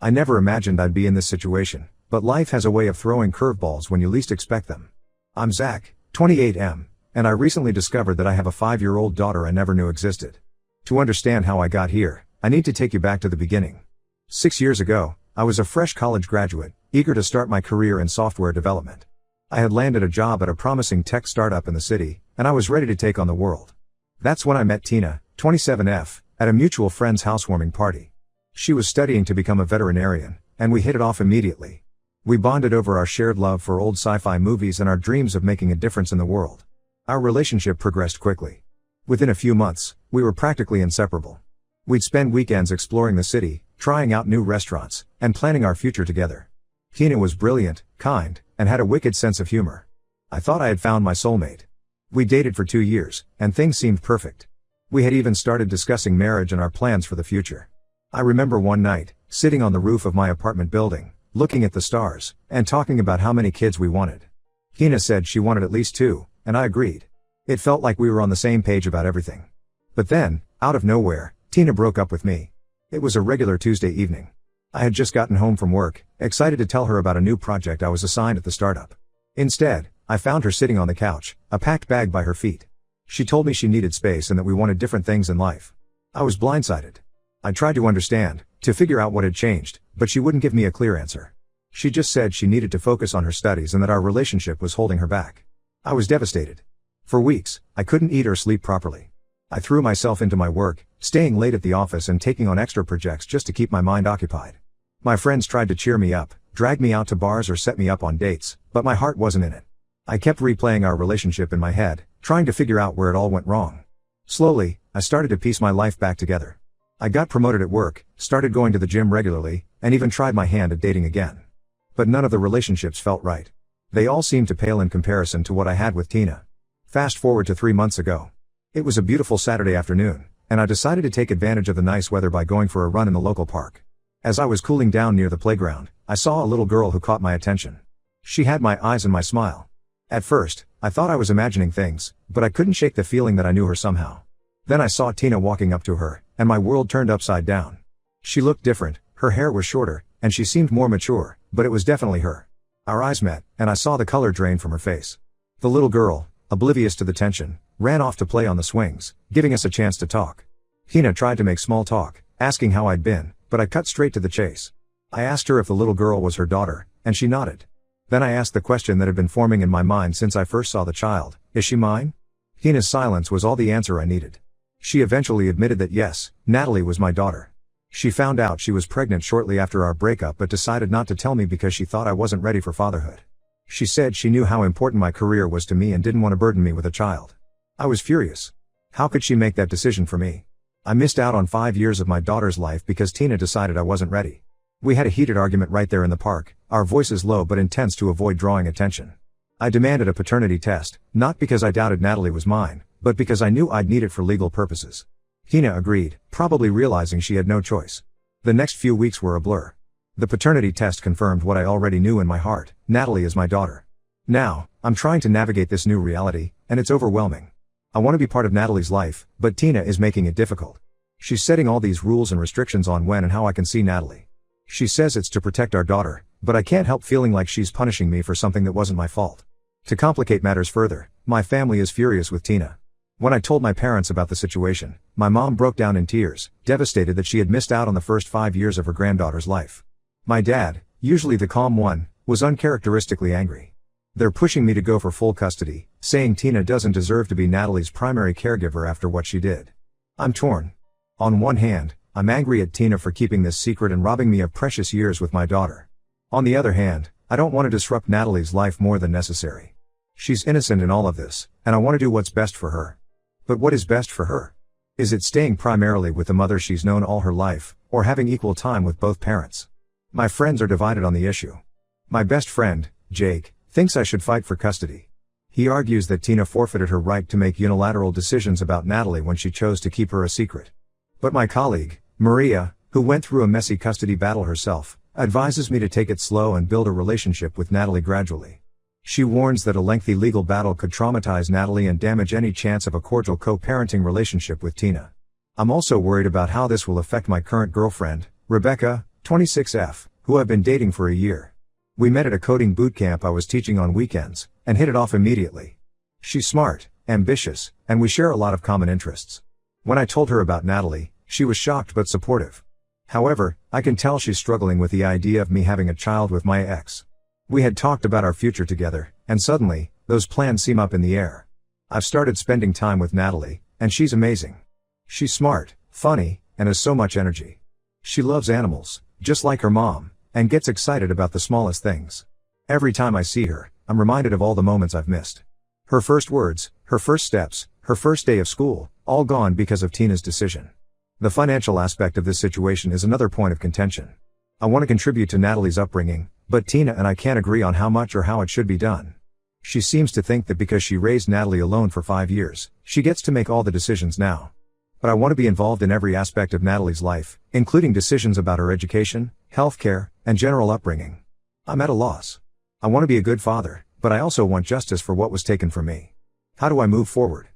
I never imagined I'd be in this situation, but life has a way of throwing curveballs when you least expect them. I'm Zach, 28M, and I recently discovered that I have a 5-year-old daughter I never knew existed. To understand how I got here, I need to take you back to the beginning. 6 years ago, I was a fresh college graduate, eager to start my career in software development. I had landed a job at a promising tech startup in the city, and I was ready to take on the world. That's when I met Tina, 27F, at a mutual friend's housewarming party. She was studying to become a veterinarian, and we hit it off immediately. We bonded over our shared love for old sci-fi movies and our dreams of making a difference in the world. Our relationship progressed quickly. Within a few months, we were practically inseparable. We'd spend weekends exploring the city, trying out new restaurants, and planning our future together. Tina was brilliant, kind, and had a wicked sense of humor. I thought I had found my soulmate. We dated for 2 years, and things seemed perfect. We had even started discussing marriage and our plans for the future. I remember one night, sitting on the roof of my apartment building, looking at the stars, and talking about how many kids we wanted. Tina said she wanted at least 2, and I agreed. It felt like we were on the same page about everything. But then, out of nowhere, Tina broke up with me. It was a regular Tuesday evening. I had just gotten home from work, excited to tell her about a new project I was assigned at the startup. Instead, I found her sitting on the couch, a packed bag by her feet. She told me she needed space and that we wanted different things in life. I was blindsided. I tried to understand, to figure out what had changed, but she wouldn't give me a clear answer. She just said she needed to focus on her studies and that our relationship was holding her back. I was devastated. For weeks, I couldn't eat or sleep properly. I threw myself into my work, staying late at the office and taking on extra projects just to keep my mind occupied. My friends tried to cheer me up, drag me out to bars or set me up on dates, but my heart wasn't in it. I kept replaying our relationship in my head, trying to figure out where it all went wrong. Slowly, I started to piece my life back together. I got promoted at work, started going to the gym regularly, and even tried my hand at dating again. But none of the relationships felt right. They all seemed to pale in comparison to what I had with Tina. Fast forward to 3 months ago. It was a beautiful Saturday afternoon, and I decided to take advantage of the nice weather by going for a run in the local park. As I was cooling down near the playground, I saw a little girl who caught my attention. She had my eyes and my smile. At first, I thought I was imagining things, but I couldn't shake the feeling that I knew her somehow. Then I saw Tina walking up to her, and my world turned upside down. She looked different, her hair was shorter, and she seemed more mature, but it was definitely her. Our eyes met, and I saw the color drain from her face. The little girl, oblivious to the tension, ran off to play on the swings, giving us a chance to talk. Tina tried to make small talk, asking how I'd been, but I cut straight to the chase. I asked her if the little girl was her daughter, and she nodded. Then I asked the question that had been forming in my mind since I first saw the child: is she mine? Tina's silence was all the answer I needed. She eventually admitted that yes, Natalie was my daughter. She found out she was pregnant shortly after our breakup but decided not to tell me because she thought I wasn't ready for fatherhood. She said she knew how important my career was to me and didn't want to burden me with a child. I was furious. How could she make that decision for me? I missed out on 5 years of my daughter's life because Tina decided I wasn't ready. We had a heated argument right there in the park, our voices low but intense to avoid drawing attention. I demanded a paternity test, not because I doubted Natalie was mine, but because I knew I'd need it for legal purposes. Tina agreed, probably realizing she had no choice. The next few weeks were a blur. The paternity test confirmed what I already knew in my heart: Natalie is my daughter. Now, I'm trying to navigate this new reality, and it's overwhelming. I want to be part of Natalie's life, but Tina is making it difficult. She's setting all these rules and restrictions on when and how I can see Natalie. She says it's to protect our daughter, but I can't help feeling like she's punishing me for something that wasn't my fault. To complicate matters further, my family is furious with Tina. When I told my parents about the situation, my mom broke down in tears, devastated that she had missed out on the first 5 years of her granddaughter's life. My dad, usually the calm one, was uncharacteristically angry. They're pushing me to go for full custody, saying Tina doesn't deserve to be Natalie's primary caregiver after what she did. I'm torn. On one hand, I'm angry at Tina for keeping this secret and robbing me of precious years with my daughter. On the other hand, I don't want to disrupt Natalie's life more than necessary. She's innocent in all of this, and I want to do what's best for her. But what is best for her? Is it staying primarily with the mother she's known all her life, or having equal time with both parents? My friends are divided on the issue. My best friend, Jake, thinks I should fight for custody. He argues that Tina forfeited her right to make unilateral decisions about Natalie when she chose to keep her a secret. But my colleague, Maria, who went through a messy custody battle herself, advises me to take it slow and build a relationship with Natalie gradually. She warns that a lengthy legal battle could traumatize Natalie and damage any chance of a cordial co-parenting relationship with Tina. I'm also worried about how this will affect my current girlfriend, Rebecca, 26F, who I've been dating for a year. We met at a coding bootcamp I was teaching on weekends, and hit it off immediately. She's smart, ambitious, and we share a lot of common interests. When I told her about Natalie, she was shocked but supportive. However, I can tell she's struggling with the idea of me having a child with my ex. We had talked about our future together, and suddenly, those plans seem up in the air. I've started spending time with Natalie, and she's amazing. She's smart, funny, and has so much energy. She loves animals, just like her mom, and gets excited about the smallest things. Every time I see her, I'm reminded of all the moments I've missed. Her first words, her first steps, her first day of school, all gone because of Tina's decision. The financial aspect of this situation is another point of contention. I want to contribute to Natalie's upbringing, but Tina and I can't agree on how much or how it should be done. She seems to think that because she raised Natalie alone for 5 years, she gets to make all the decisions now. But I want to be involved in every aspect of Natalie's life, including decisions about her education, healthcare, and general upbringing. I'm at a loss. I want to be a good father, but I also want justice for what was taken from me. How do I move forward?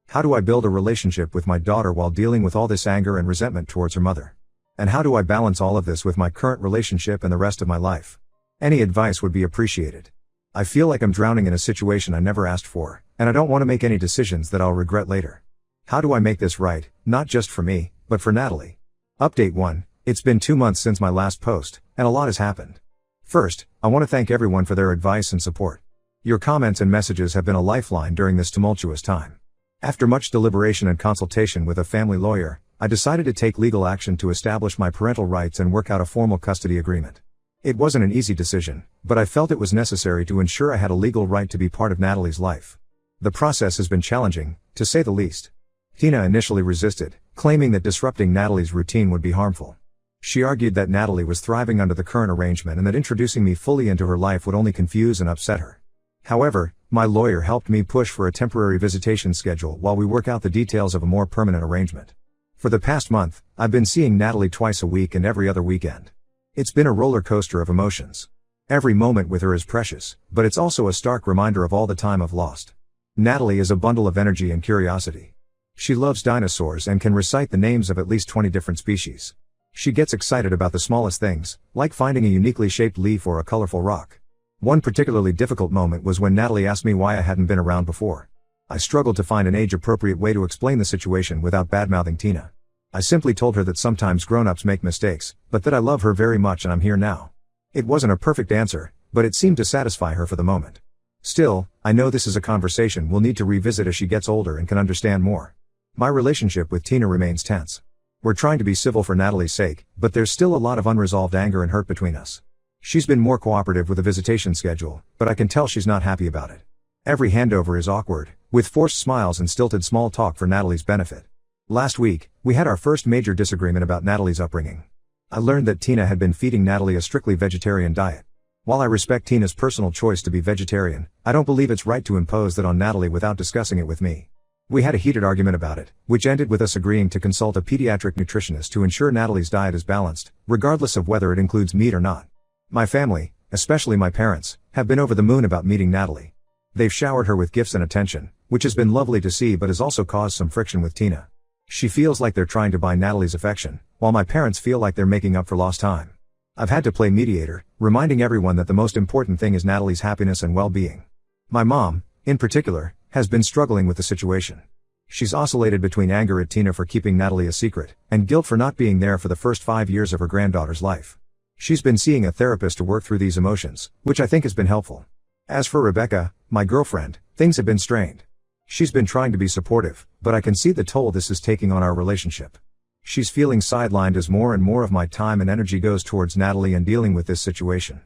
How do I build a relationship with my daughter while dealing with all this anger and resentment towards her mother? And how do I balance all of this with my current relationship and the rest of my life? Any advice would be appreciated. I feel like I'm drowning in a situation I never asked for, and I don't want to make any decisions that I'll regret later. How do I make this right, not just for me, but for Natalie? Update 1. It's been 2 months since my last post, and a lot has happened. First, I want to thank everyone for their advice and support. Your comments and messages have been a lifeline during this tumultuous time. After much deliberation and consultation with a family lawyer, I decided to take legal action to establish my parental rights and work out a formal custody agreement. It wasn't an easy decision, but I felt it was necessary to ensure I had a legal right to be part of Natalie's life. The process has been challenging, to say the least. Tina initially resisted, claiming that disrupting Natalie's routine would be harmful. She argued that Natalie was thriving under the current arrangement and that introducing me fully into her life would only confuse and upset her. However, my lawyer helped me push for a temporary visitation schedule while we work out the details of a more permanent arrangement. For the past month, I've been seeing Natalie twice a week and every other weekend. It's been a roller coaster of emotions. Every moment with her is precious, but it's also a stark reminder of all the time I've lost. Natalie is a bundle of energy and curiosity. She loves dinosaurs and can recite the names of at least 20 different species. She gets excited about the smallest things, like finding a uniquely shaped leaf or a colorful rock. One particularly difficult moment was when Natalie asked me why I hadn't been around before. I struggled to find an age-appropriate way to explain the situation without bad-mouthing Tina. I simply told her that sometimes grown-ups make mistakes, but that I love her very much and I'm here now. It wasn't a perfect answer, but it seemed to satisfy her for the moment. Still, I know this is a conversation we'll need to revisit as she gets older and can understand more. My relationship with Tina remains tense. We're trying to be civil for Natalie's sake, but there's still a lot of unresolved anger and hurt between us. She's been more cooperative with the visitation schedule, but I can tell she's not happy about it. Every handover is awkward, with forced smiles and stilted small talk for Natalie's benefit. Last week, we had our first major disagreement about Natalie's upbringing. I learned that Tina had been feeding Natalie a strictly vegetarian diet. While I respect Tina's personal choice to be vegetarian, I don't believe it's right to impose that on Natalie without discussing it with me. We had a heated argument about it, which ended with us agreeing to consult a pediatric nutritionist to ensure Natalie's diet is balanced, regardless of whether it includes meat or not. My family, especially my parents, have been over the moon about meeting Natalie. They've showered her with gifts and attention, which has been lovely to see but has also caused some friction with Tina. She feels like they're trying to buy Natalie's affection, while my parents feel like they're making up for lost time. I've had to play mediator, reminding everyone that the most important thing is Natalie's happiness and well-being. My mom, in particular, has been struggling with the situation. She's oscillated between anger at Tina for keeping Natalie a secret, and guilt for not being there for the first 5 years of her granddaughter's life. She's been seeing a therapist to work through these emotions, which I think has been helpful. As for Rebecca, my girlfriend, things have been strained. She's been trying to be supportive, but I can see the toll this is taking on our relationship. She's feeling sidelined as more and more of my time and energy goes towards Natalie and dealing with this situation.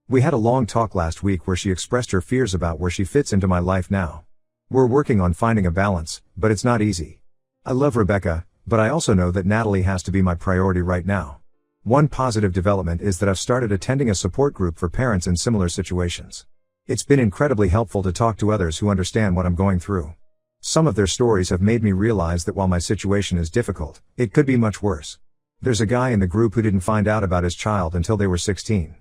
We had a long talk last week where she expressed her fears about where she fits into my life now. We're working on finding a balance, but it's not easy. I love Rebecca, but I also know that Natalie has to be my priority right now. One positive development is that I've started attending a support group for parents in similar situations. It's been incredibly helpful to talk to others who understand what I'm going through. Some of their stories have made me realize that while my situation is difficult, it could be much worse. There's a guy in the group who didn't find out about his child until they were 16.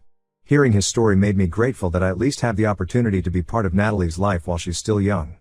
Hearing his story made me grateful that I at least have the opportunity to be part of Natalie's life while she's still young.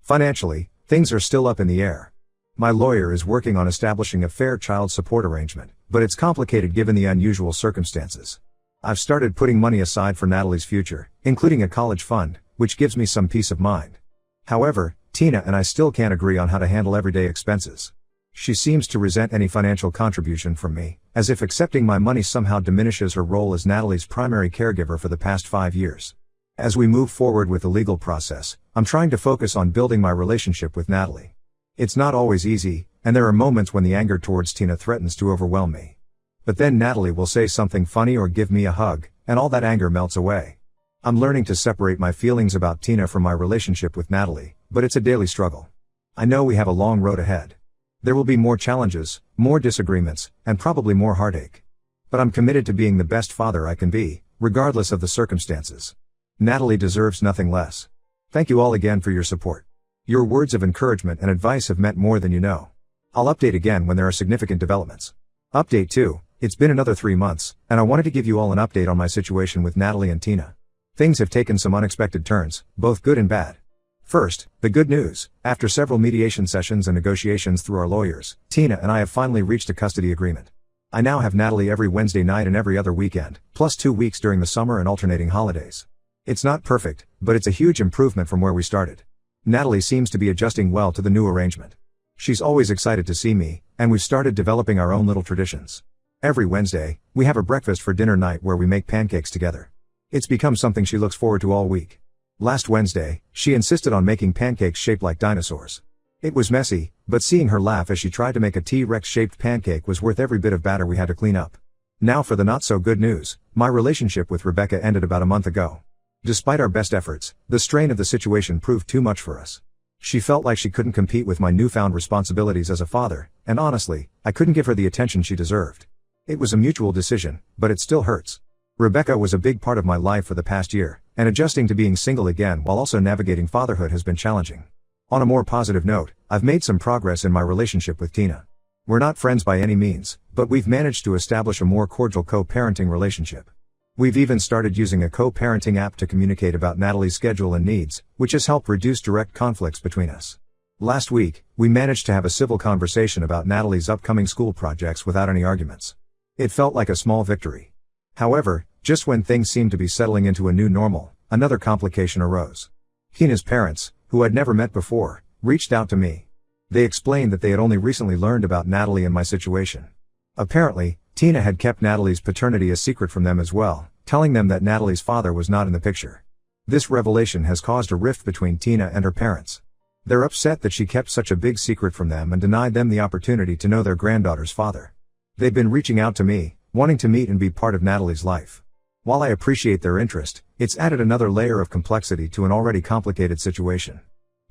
Financially, things are still up in the air. My lawyer is working on establishing a fair child support arrangement, but it's complicated given the unusual circumstances. I've started putting money aside for Natalie's future, including a college fund, which gives me some peace of mind. However, Tina and I still can't agree on how to handle everyday expenses. She seems to resent any financial contribution from me, as if accepting my money somehow diminishes her role as Natalie's primary caregiver for the past 5 years. As we move forward with the legal process, I'm trying to focus on building my relationship with Natalie. It's not always easy, and there are moments when the anger towards Tina threatens to overwhelm me. But then Natalie will say something funny or give me a hug, and all that anger melts away. I'm learning to separate my feelings about Tina from my relationship with Natalie, but it's a daily struggle. I know we have a long road ahead. There will be more challenges, more disagreements, and probably more heartache. But I'm committed to being the best father I can be, regardless of the circumstances. Natalie deserves nothing less. Thank you all again for your support. Your words of encouragement and advice have meant more than you know. I'll update again when there are significant developments. Update 2, it's been another 3 months, and I wanted to give you all an update on my situation with Natalie and Tina. Things have taken some unexpected turns, both good and bad. First, the good news: after several mediation sessions and negotiations through our lawyers, Tina and I have finally reached a custody agreement. I now have Natalie every Wednesday night and every other weekend, plus 2 weeks during the summer and alternating holidays. It's not perfect, but it's a huge improvement from where we started. Natalie seems to be adjusting well to the new arrangement. She's always excited to see me, and we've started developing our own little traditions. Every Wednesday, we have a breakfast for dinner night where we make pancakes together. It's become something she looks forward to all week. Last Wednesday, she insisted on making pancakes shaped like dinosaurs. It was messy, but seeing her laugh as she tried to make a T-Rex shaped pancake was worth every bit of batter we had to clean up. Now for the not so good news: my relationship with Rebecca ended about a month ago. Despite our best efforts, the strain of the situation proved too much for us. She felt like she couldn't compete with my newfound responsibilities as a father, and honestly, I couldn't give her the attention she deserved. It was a mutual decision, but it still hurts. Rebecca was a big part of my life for the past year, and adjusting to being single again while also navigating fatherhood has been challenging. On a more positive note, I've made some progress in my relationship with Tina. We're not friends by any means, but we've managed to establish a more cordial co-parenting relationship. We've even started using a co-parenting app to communicate about Natalie's schedule and needs, which has helped reduce direct conflicts between us. Last week, we managed to have a civil conversation about Natalie's upcoming school projects without any arguments. It felt like a small victory. However, just when things seemed to be settling into a new normal, another complication arose. Tina's parents, who I'd never met before, reached out to me. They explained that they had only recently learned about Natalie and my situation. Apparently, Tina had kept Natalie's paternity a secret from them as well, telling them that Natalie's father was not in the picture. This revelation has caused a rift between Tina and her parents. They're upset that she kept such a big secret from them and denied them the opportunity to know their granddaughter's father. They've been reaching out to me, wanting to meet and be part of Natalie's life. While I appreciate their interest, it's added another layer of complexity to an already complicated situation.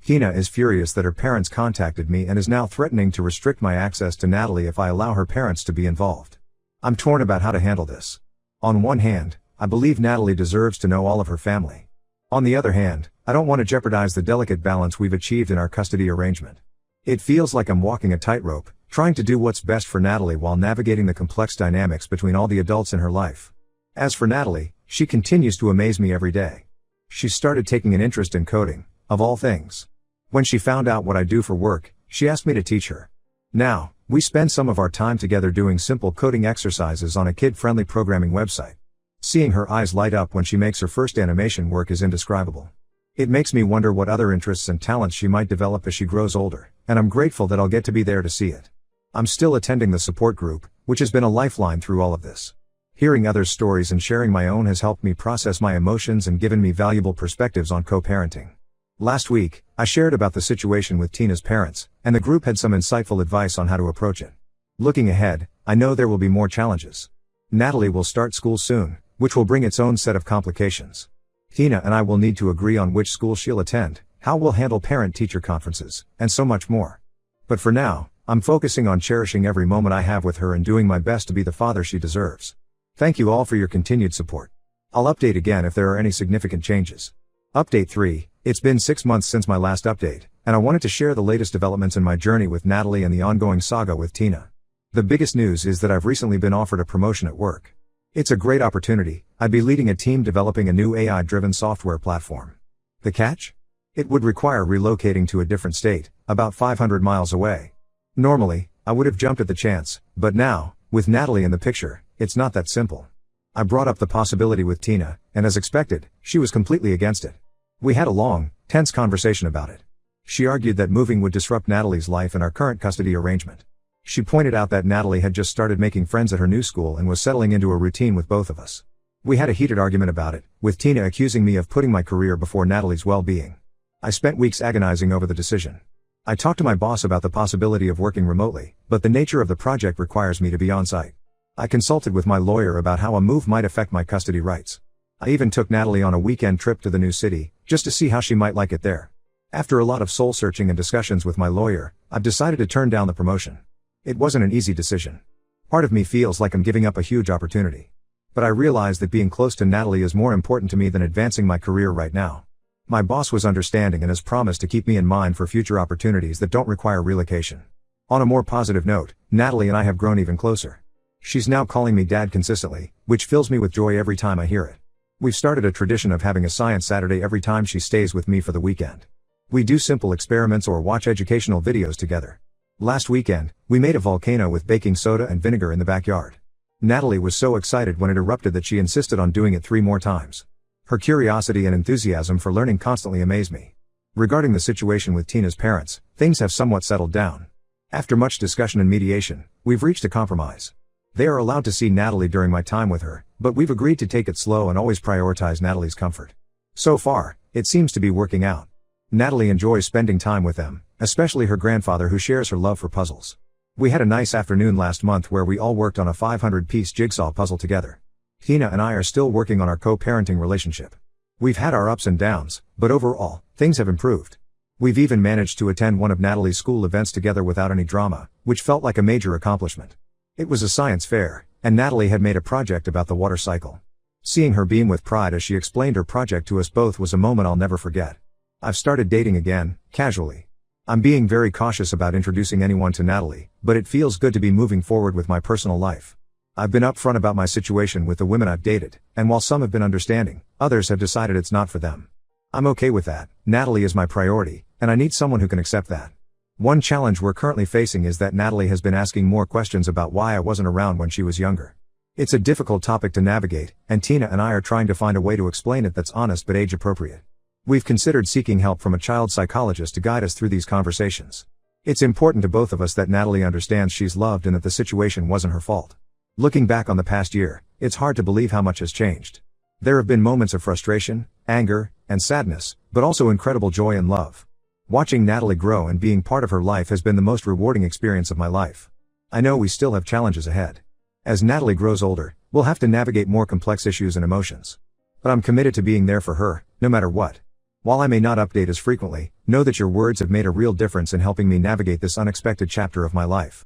Tina is furious that her parents contacted me and is now threatening to restrict my access to Natalie if I allow her parents to be involved. I'm torn about how to handle this. On one hand, I believe Natalie deserves to know all of her family. On the other hand, I don't want to jeopardize the delicate balance we've achieved in our custody arrangement. It feels like I'm walking a tightrope, trying to do what's best for Natalie while navigating the complex dynamics between all the adults in her life. As for Natalie, she continues to amaze me every day. She started taking an interest in coding, of all things. When she found out what I do for work, she asked me to teach her. Now, we spend some of our time together doing simple coding exercises on a kid-friendly programming website. Seeing her eyes light up when she makes her first animation work is indescribable. It makes me wonder what other interests and talents she might develop as she grows older, and I'm grateful that I'll get to be there to see it. I'm still attending the support group, which has been a lifeline through all of this. Hearing others' stories and sharing my own has helped me process my emotions and given me valuable perspectives on co-parenting. Last week, I shared about the situation with Tina's parents, and the group had some insightful advice on how to approach it. Looking ahead, I know there will be more challenges. Natalie will start school soon, which will bring its own set of complications. Tina and I will need to agree on which school she'll attend, how we'll handle parent-teacher conferences, and so much more. But for now, I'm focusing on cherishing every moment I have with her and doing my best to be the father she deserves. Thank you all for your continued support. I'll update again if there are any significant changes. Update 3, it's been 6 months since my last update, and I wanted to share the latest developments in my journey with Natalie and the ongoing saga with Tina. The biggest news is that I've recently been offered a promotion at work. It's a great opportunity. I'd be leading a team developing a new AI-driven software platform. The catch? It would require relocating to a different state, about 500 miles away. Normally, I would have jumped at the chance, but now, With Natalie in the picture, it's not that simple. I brought up the possibility with Tina, and as expected, she was completely against it. We had a long, tense conversation about it. She argued that moving would disrupt Natalie's life and our current custody arrangement. She pointed out that Natalie had just started making friends at her new school and was settling into a routine with both of us. We had a heated argument about it, with Tina accusing me of putting my career before Natalie's well-being. I spent weeks agonizing over the decision. I talked to my boss about the possibility of working remotely, but the nature of the project requires me to be on site. I consulted with my lawyer about how a move might affect my custody rights. I even took Natalie on a weekend trip to the new city, just to see how she might like it there. After a lot of soul-searching and discussions with my lawyer, I've decided to turn down the promotion. It wasn't an easy decision. Part of me feels like I'm giving up a huge opportunity. But I realize that being close to Natalie is more important to me than advancing my career right now. My boss was understanding and has promised to keep me in mind for future opportunities that don't require relocation. On a more positive note, Natalie and I have grown even closer. She's now calling me Dad consistently, which fills me with joy every time I hear it. We've started a tradition of having a science Saturday every time she stays with me for the weekend. We do simple experiments or watch educational videos together. Last weekend, we made a volcano with baking soda and vinegar in the backyard. Natalie was so excited when it erupted that she insisted on doing it 3 more times. Her curiosity and enthusiasm for learning constantly amaze me. Regarding the situation with Tina's parents, things have somewhat settled down. After much discussion and mediation, we've reached a compromise. They are allowed to see Natalie during my time with her, but we've agreed to take it slow and always prioritize Natalie's comfort. So far, it seems to be working out. Natalie enjoys spending time with them, especially her grandfather who shares her love for puzzles. We had a nice afternoon last month where we all worked on a 500-piece jigsaw puzzle together. Tina and I are still working on our co-parenting relationship. We've had our ups and downs, but overall, things have improved. We've even managed to attend one of Natalie's school events together without any drama, which felt like a major accomplishment. It was a science fair, and Natalie had made a project about the water cycle. Seeing her beam with pride as she explained her project to us both was a moment I'll never forget. I've started dating again, casually. I'm being very cautious about introducing anyone to Natalie, but it feels good to be moving forward with my personal life. I've been upfront about my situation with the women I've dated, and while some have been understanding, others have decided it's not for them. I'm okay with that. Natalie is my priority, and I need someone who can accept that. One challenge we're currently facing is that Natalie has been asking more questions about why I wasn't around when she was younger. It's a difficult topic to navigate, and Tina and I are trying to find a way to explain it that's honest but age appropriate. We've considered seeking help from a child psychologist to guide us through these conversations. It's important to both of us that Natalie understands she's loved and that the situation wasn't her fault. Looking back on the past year, it's hard to believe how much has changed. There have been moments of frustration, anger, and sadness, but also incredible joy and love. Watching Natalie grow and being part of her life has been the most rewarding experience of my life. I know we still have challenges ahead. As Natalie grows older, we'll have to navigate more complex issues and emotions. But I'm committed to being there for her, no matter what. While I may not update as frequently, know that your words have made a real difference in helping me navigate this unexpected chapter of my life.